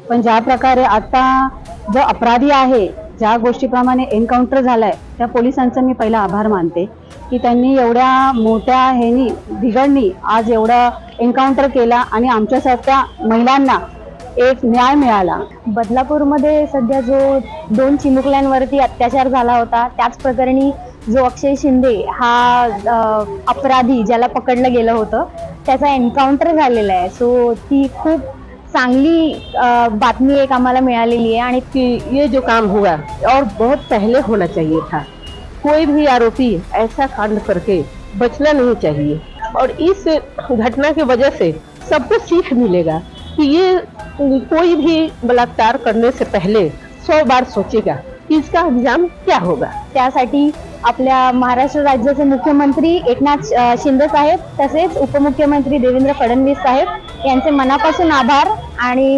पण ज्या प्रकारे आता जो अपराधी आहे, ज्या गोष्टीप्रमाणे एन्काउंटर झालाय, त्या पोलिसांचा मी पहिला आभार मानते की त्यांनी एवढ्या मोठ्या ह्यानी बिघडणी आज एवढा एन्काउंटर केला आणि आमच्यासारख्या महिलांना एक न्याय मिळाला। बदलापूरमध्ये सध्या जो 2 चिमुकल्यांवरती अत्याचार झाला होता, त्याच प्रकरणी जो अक्षय शिंदे हा अपराधी ज्याला पकडलं गेलं होतं, त्याचा एन्काउंटर झालेला आहे। सो ती खूप चांगली बातमी एक आम्हाला मिळालेली आहे आणि कि ये जो काम हुआ और बहुत पहले होना चाहिए था। कोई भी आरोपी ऐसा कांड करके बचना नहीं चाहिए और इस घटना की वजह से सबको सीख मिलेगा कि ये कोई भी बलात्कार करने से पहले 100 बार सोचेगा कि इसका अंजाम क्या होगा। त्यासाठी आपल्या महाराष्ट्र राज्याचे मुख्यमंत्री एकनाथ शिंदे साहेब तसेच उपमुख्यमंत्री देवेंद्र फडणवीस साहेब यांचे मनापासून आभार आणि